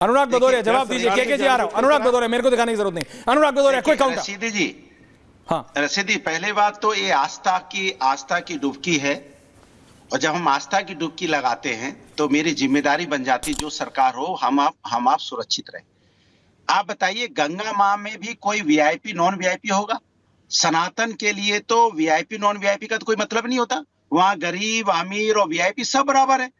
अनुराग भदौरिया जवाब दीजिए। के जी आ रहा हूं। अनुराग भदौरिया, मेरे को दिखाने की जरूरत नहीं। अनुराग भदौरिया कोई काउंटर। रशीदी जी, हाँ रशीदी, पहले बात तो ये आस्था की डुबकी है, और जब हम आस्था की डुबकी लगाते हैं तो मेरी जिम्मेदारी बन जाती, जो सरकार हो हम आप सुरक्षित रहे। आप बताइए, गंगा मां में भी कोई वीआईपी नॉन वीआईपी होगा? सनातन के लिए तो वीआईपी नॉन वीआईपी का तो कोई मतलब नहीं होता। वहां गरीब अमीर और वीआईपी सब बराबर है।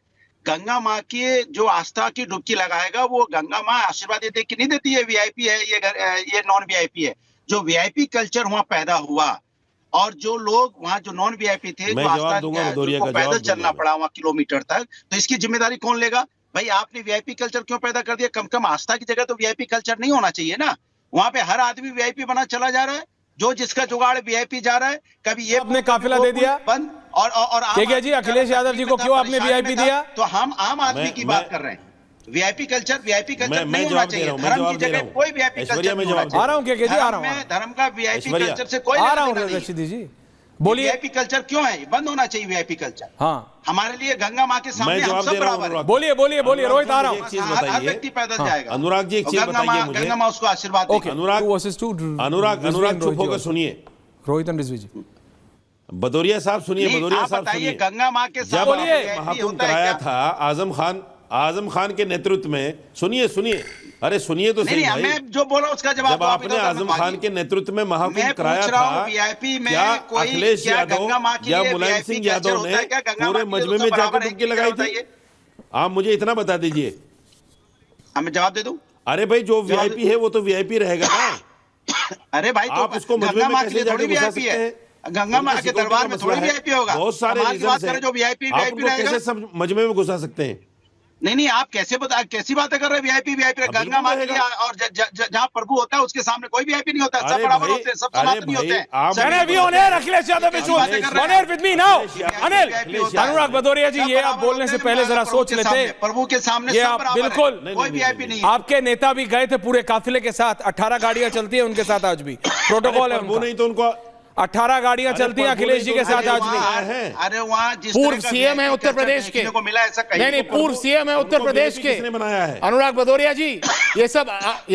गंगा माँ की जो आस्था की डुबकी लगाएगा, वो गंगा माँ आशीर्वाद दे के नहीं देती है वीआईपी है ये नॉन वीआईपी है। जो वीआईपी कल्चर वहां पैदा हुआ, और जो लोग वहां जो नॉन वीआईपी थे, जो आस्था को पैदल चलना पड़ा वहां किलोमीटर तक, तो इसकी जिम्मेदारी कौन लेगा? भाई आपने वीआईपी कल्चर क्यों पैदा कर दिया? कम कम आस्था की जगह तो वीआईपी कल्चर नहीं होना चाहिए ना। वहां पे हर आदमी वीआईपी बना चला जा रहा है, जो जिसका जुगाड़ वीआईपी जा रहा है। कभी ये आपने काफिला दे दिया बंद, और जी अखिलेश यादव जी को क्यों आपने वीआईपी दिया? तो हम आम आदमी की बात कर रहे हैं। वीआईपी कल्चर नहीं होना चाहिए। धर्म की जगह कोई वीआईपी कल्चर नहीं होना चाहिए। आ रहा हूं के जी आ रहा हूं। धर्म का वीआईपी कल्चर से कोई आ रहा हूं रशीदी जी, बोलिए। वीआईपी कल्चर क्यों है? बंद होना चाहिए वीआईपी कल्चर। हाँ, हमारे लिए गंगा माँ के सामने हम सब बराबर हैं। बोलिए बोलिए बोलिए। रोहित आ रहा हूँ। हर व्यक्ति पैदल जाएगा। अनुराग जी एक चीज बताइए मुझे। गंगा माँ उसको आशीर्वाद देगी। अनुराग चुप होकर सुनिए। रोहित एंड रिजवी जी, भदौरिया साहब सुनिए। भदौरिया साहब सुनिए। गंगा माँ के जब आपने महाकुंभ कराया था आजम खान के नेतृत्व में, सुनिए, अरे सुनिए तो सही भाई। मैं जो बोला उसका जवाब। जब आपने आजम खान के नेतृत्व में महाकुंभ कराया था, क्या अखिलेश यादव या मुलायम सिंह यादव ने पूरे मजमे में जाकर डुबकी लगाई थी? आप मुझे इतना बता दीजिए। मैं जवाब दे दूं? अरे भाई, जो वीआईपी है वो तो वीआईपी रहेगा ना। अरे भाई, आप उसको मजमे में कैसे जाके घुसा सकते हैं? गंगा माँ के दरबार में थोड़ी वीआईपी होगा। बहुत सारे रीजन है, जो वीआईपी कैसे सब मजमे में घुसा सकते हैं? नहीं, आप कैसी बातें कर रहे हैं? वीआईपी गंगा माँ के लिए, और जहाँ प्रभु होता है उसके सामने कोई वीआईपी नहीं होता। सब बराबर होते हैं, सब समाप्त होते हैं। अखिलेश यादव अनुराग भदौरिया जी, ये आप बोलने से पहले जरा सोच लेते। प्रभु के सामने ये आप बिल्कुल, कोई वीआईपी नहीं। आपके नेता भी गए थे पूरे काफिले के साथ। 18 गाड़ियां चलती है उनके साथ आज भी, प्रोटोकॉल है वो नहीं तो उनको 18 गाड़ियां चलती हैं अखिलेश जी के साथ आज भी। अरे वहाँ पूर्व सीएम है उत्तर प्रदेश के, नहीं पूर्व सीएम है उत्तर प्रदेश के बनाया है अनुराग भदौरिया जी। ये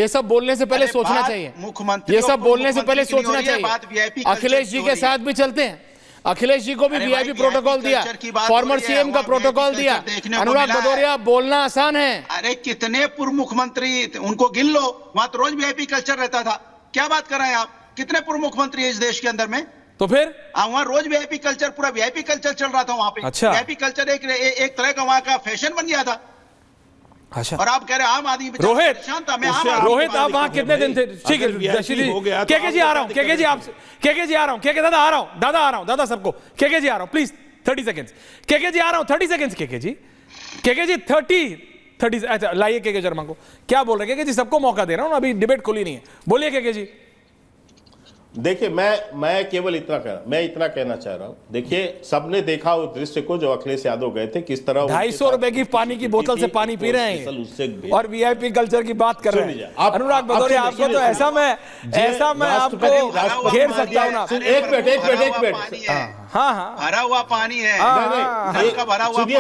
सब बोलने से पहले सोचना चाहिए। मुख्यमंत्री, ये सब बोलने से पहले सोचना चाहिए। अखिलेश जी के साथ भी चलते हैं। अखिलेश जी को भी वीआईपी प्रोटोकॉल दिया, फॉर्मर सीएम का प्रोटोकॉल दिया। अनुराग भदौरिया, बोलना आसान है। अरे कितने पूर्व मुख्यमंत्री, उनको गिन लो, वहां तो रोज वीआईपी कल्चर रहता था। क्या बात कर रहे हैं आप? कितने पूर्व मुख्यमंत्री है इस देश के अंदर में? तो फिर वहां रोज वीआईपी कल्चर, पूरा वीआईपी कल्चर चल रहा था वहां पे। अच्छा, वीआईपी कल्चर एक तरह का वहां का फैशन बन गया था। अच्छा, और आप कह रहे हैं आम आदमी। रोहित, रोहित आप वहां कितने दिन थे? ठीक है, के जी आ रहा हूं। के जी आ रहा हूं। के दादा आ रहा हूं। दादा आ रहा हूं। दादा सबको के जी आ रहा हूं प्लीज 30 सेकंड्स। के जी आ रहा हूं 30 सेकंड्स। के जी 30 अच्छा लाइए के शर्मा को। क्या बोल रहे हैं के जी? सबको मौका दे रहा हूं, अभी डिबेट खुली नहीं है। बोलिए के जी। देखिए, मैं केवल इतना कहना चाह रहा हूं। देखिए, सबने देखा उस दृश्य को जो अखिलेश यादव गए थे, किस तरह 250 रुपए की पानी की बोतल से पानी पी रहे हैं और वीआईपी कल्चर की बात कर रहे हैं। अनुराग भदौरिया, आपको तो ऐसा मैं आपको घेर सकता हूं ना। एक मिनट। हाँ, भरा हुआ पानी है।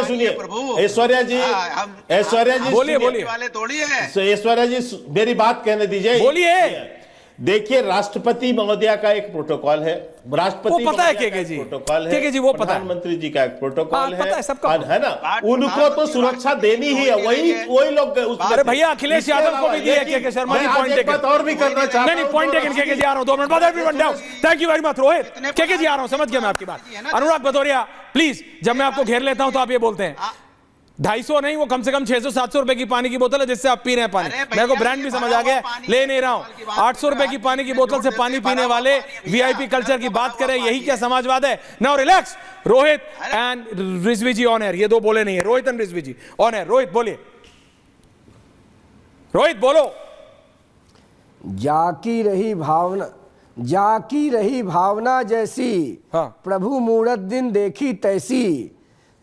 सुनिए प्रभु। ऐश्वर्या जी बोलिए वाले थोड़ी है। ऐश्वर्या जी मेरी बात कहने दीजिए। बोलिए। देखिए, राष्ट्रपति महोदया का एक प्रोटोकॉल है, राष्ट्रपति पता है के जी प्रोटोकॉल है, जी वो पता है, प्रधानमंत्री जी का एक प्रोटोकॉल है ना। उनको तो सुरक्षा देनी ही है, वही लोग। अरे भैया, अखिलेश यादव को भी दिए के शर्मा जी पॉइंट और भी करना चाहता हूं। नहीं पॉइंट टेकन। के जी आ रहा हूं, 2 मिनट बाद everyone down. Thank you very much Rohit. के जी आ रहा हूं, समझ गया मैं आपकी बात। अनुराग भदौरिया प्लीज, जब मैं आपको घेर लेता हूं तो आप ये बोलते हैं 250 नहीं, वो कम से कम 600-700 रुपए की पानी की बोतल है जिससे आप पी रहे हैं पानी। मेरे को ब्रांड भी समझ आ गया, ले नहीं रहा हूं। 800 रुपए की पानी की बोतल से पानी पीने वाले वीआईपी कल्चर की बात करें, यही क्या समाजवाद है? Now relax. Rohit and Rizvi ji on air, ये दो बोले नहीं है। Rohit and Rizvi ji on air. Rohit बोलिए। रोहित बोलो। जाकी रही भावना जैसी, प्रभु मूरत दिन देखी तैसी।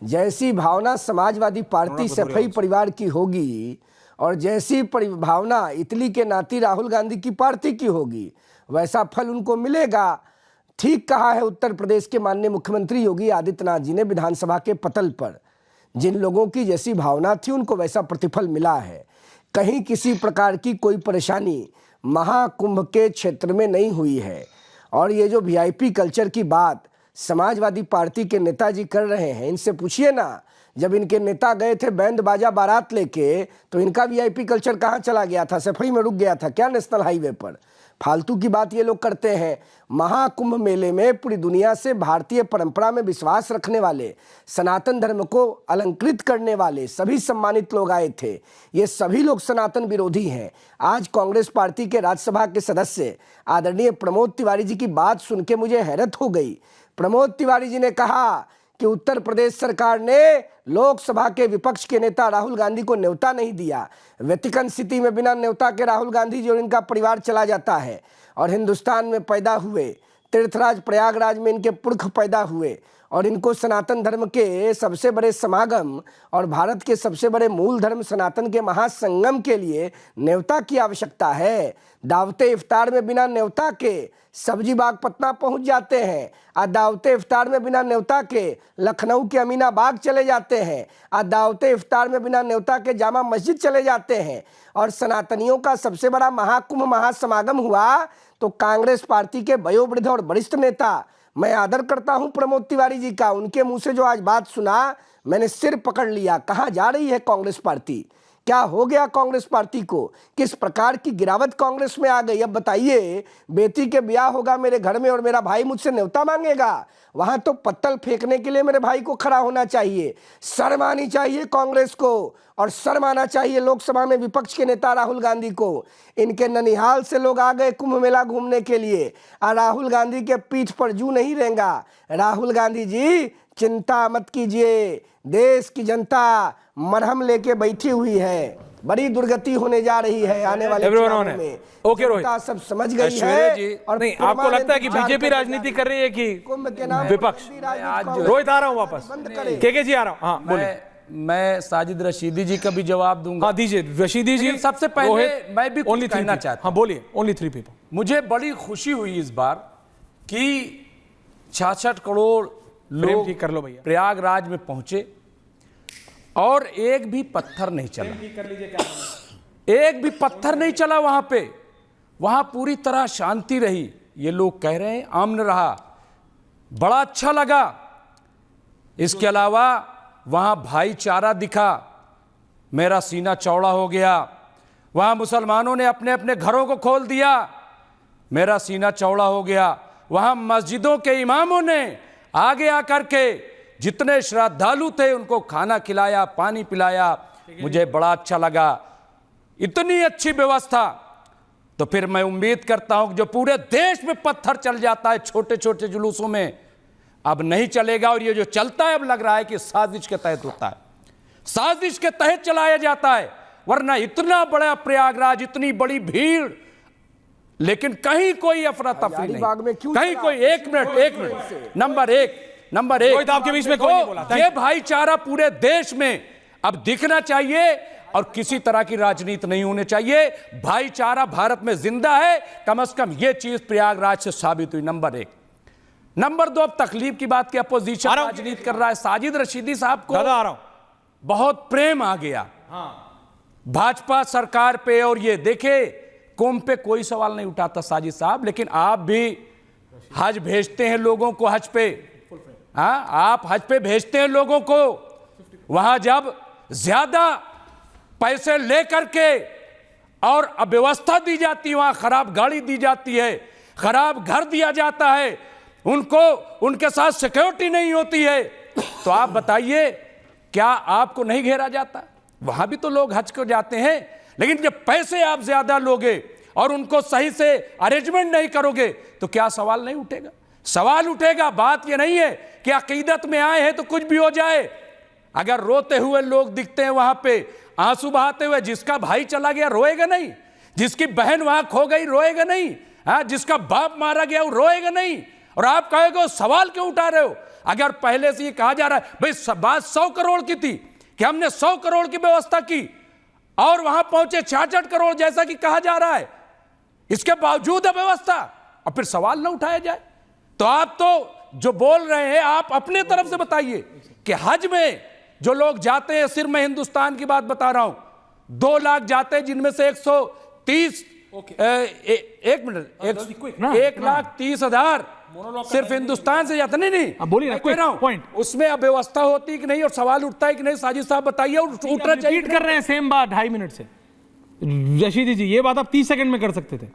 जैसी भावना समाजवादी पार्टी सफाई परिवार की होगी और जैसी भावना इटली के नाती राहुल गांधी की पार्टी की होगी, वैसा फल उनको मिलेगा। ठीक कहा है उत्तर प्रदेश के माननीय मुख्यमंत्री योगी आदित्यनाथ जी ने विधानसभा के पटल पर। जिन लोगों की जैसी भावना थी उनको वैसा प्रतिफल मिला है। कहीं किसी प्रकार की कोई परेशानी महाकुंभ के क्षेत्र में नहीं हुई है। और ये जो वीआईपी कल्चर की बात समाजवादी पार्टी के नेताजी कर रहे हैं, इनसे पूछिए ना, जब इनके नेता गए थे बैंड बाजा बारात लेके तो इनका वीआईपी कल्चर कहाँ चला गया था? सफरी में रुक गया था क्या नेशनल हाईवे पर? फालतू की बात ये लोग करते हैं। महाकुंभ मेले में पूरी दुनिया से भारतीय परंपरा में विश्वास रखने वाले, सनातन धर्म को अलंकृत करने वाले सभी सम्मानित लोग आए थे। ये सभी लोग सनातन विरोधी हैं। आज कांग्रेस पार्टी के राज्यसभा के सदस्य आदरणीय प्रमोद तिवारी जी की बात सुन के मुझे हैरत हो गई। प्रमोद तिवारी जी ने कहा कि उत्तर प्रदेश सरकार ने लोकसभा के विपक्ष के नेता राहुल गांधी को न्योता नहीं दिया। वेटिकन सिटी में बिना न्योता के राहुल गांधी जी और इनका परिवार चला जाता है और हिंदुस्तान में पैदा हुए, तीर्थराज प्रयागराज में इनके पुरख पैदा हुए और इनको सनातन धर्म के सबसे बड़े समागम और भारत के सबसे बड़े मूल धर्म सनातन के महासंगम के लिए न्योता की आवश्यकता है। दावते इफ्तार में बिना न्योता के सब्जी बाग पटना पहुंच जाते हैं, और दावते इफ्तार में बिना न्योता के लखनऊ के अमीना बाग चले जाते हैं, और दावते इफ्तार में बिना न्योता के जामा मस्जिद चले जाते हैं। और सनातनियों का सबसे बड़ा महाकुंभ महासमागम हुआ तो कांग्रेस पार्टी के वयोवृद्ध और वरिष्ठ नेता, मैं आदर करता हूं प्रमोद तिवारी जी का, उनके मुंह से जो आज बात सुना मैंने सिर पकड़ लिया। कहां जा रही है कांग्रेस पार्टी? क्या हो गया कांग्रेस पार्टी को? किस प्रकार की गिरावट कांग्रेस में आ गई? अब बताइए, बेटी के ब्याह होगा मेरे घर में और मेरा भाई मुझसे न्योता मांगेगा, वहां तो पत्तल फेंकने के लिए मेरे भाई को खड़ा होना चाहिए। शर्म आनी चाहिए कांग्रेस को और शर्म आना चाहिए लोकसभा में विपक्ष के नेता राहुल गांधी को। इनके ननिहाल से लोग आ गए कुंभ मेला घूमने के लिए और राहुल गांधी के पीठ पर जू नहीं रहेगा। राहुल गांधी जी चिंता मत कीजिए, देश की जनता मरहम लेके बैठी हुई है। बड़ी दुर्गति होने जा रही है आने वाले चुनाव में। ओके रोहित, सब समझ गई है। और नहीं, आपको लगता है कि बीजेपी राजनीति कर रही है कि विपक्ष? रोहित आ रहा हूं वापस, के जी आ रहा हूं। हाँ बोलिए। मैं साजिद रशीदी जी का भी जवाब दूंगा। हाँ दीजिए रशीदी जी। सबसे पहले मैं भी ओनली कहना चाहता हूं। हाँ बोलिए। Only 3 people. मुझे बड़ी खुशी हुई इस बार कि 66 करोड़ लोग कर लो भैया प्रयागराज में पहुंचे और एक भी पत्थर नहीं चला। एक भी पत्थर नहीं चला वहां पे। वहां पूरी तरह शांति रही। ये लोग कह रहे हैं अमन रहा, बड़ा अच्छा लगा। इसके अलावा वहां भाईचारा दिखा, मेरा सीना चौड़ा हो गया। वहां मुसलमानों ने अपने अपने घरों को खोल दिया, मेरा सीना चौड़ा हो गया। वहां मस्जिदों के इमामों ने आगे आकर के जितने श्रद्धालु थे उनको खाना खिलाया, पानी पिलाया, मुझे बड़ा अच्छा लगा। इतनी अच्छी व्यवस्था। तो फिर मैं उम्मीद करता हूं कि जो पूरे देश में पत्थर चल जाता है छोटे छोटे जुलूसों में, अब नहीं चलेगा। और ये जो चलता है अब लग रहा है कि साजिश के तहत होता है, साजिश के तहत चलाया जाता है। वरना इतना बड़ा प्रयागराज, इतनी बड़ी भीड़, लेकिन कहीं कोई अफरा तफरी नहीं, कहीं कोई। एक मिनट। नंबर एक आपके बीच में कोई नहीं बोला। ये भाईचारा पूरे देश में अब दिखना चाहिए और किसी तरह की राजनीति नहीं होनी चाहिए। भाईचारा भारत में जिंदा है, कम से कम ये चीज प्रयागराज से साबित हुई। नंबर 1। नंबर 2, अब तकलीफ की बात की अपोजिशन राजनीति कर रहा है। साजिद रशीदी साहब को बहुत प्रेम आ गया भाजपा सरकार पे। और ये देखे कुंभ पे कोई सवाल नहीं उठाता साजिद साहब, लेकिन आप भी हज भेजते हैं लोगों को हज पे। हाँ, आप हज पे भेजते हैं लोगों को। वहां जब ज्यादा पैसे लेकर के और अव्यवस्था दी जाती है, वहां खराब गाड़ी दी जाती है, खराब घर दिया जाता है, उनको उनके साथ सिक्योरिटी नहीं होती है, तो आप बताइए क्या आपको नहीं घेरा जाता? वहां भी तो लोग हज को जाते हैं। लेकिन जब पैसे आप ज्यादा लोगे और उनको सही से अरेंजमेंट नहीं करोगे तो क्या सवाल नहीं उठेगा? सवाल उठेगा। बात यह नहीं है कि अकीदत में आए हैं तो कुछ भी हो जाए। अगर रोते हुए लोग दिखते हैं वहां पे, आंसू बहाते हुए, जिसका भाई चला गया रोएगा नहीं? जिसकी बहन वहां खो गई रोएगा नहीं? हाँ, जिसका बाप मारा गया वो रोएगा नहीं? और आप कहोगे सवाल क्यों उठा रहे हो? अगर पहले से ये कहा जा रहा है भाई बात 100 करोड़ की थी कि हमने 100 करोड़ की व्यवस्था की और वहां पहुंचे 66 करोड़ जैसा कि कहा जा रहा है, इसके बावजूद अव्यवस्था, और फिर सवाल ना उठाया जाए। तो आप तो जो बोल रहे हैं आप अपने तरफ से बताइए कि हज में जो लोग जाते हैं, सिर्फ मैं हिंदुस्तान की बात बता रहा हूं, 2 लाख जाते हैं, जिनमें से 130 एक मिनट 1,30,000 सिर्फ हिंदुस्तान से जाता। नहीं बोलिए ना, कह रहा हूं पॉइंट। उसमें अव्यवस्था होती कि नहीं, और सवाल उठता है कि नहीं, साजिद साहब बताइए। और उठना चाहिए। रिपीट कर रहे हैं सेम बात 2.5 मिनट से। रशीदी जी, ये बात आप 30 सेकंड में कर सकते थे।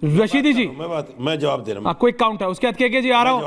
रशीदी जी, मैं जवाब दे रहा हूं। क्विक काउंट है, उसके बाद के जी आ रहा हूं।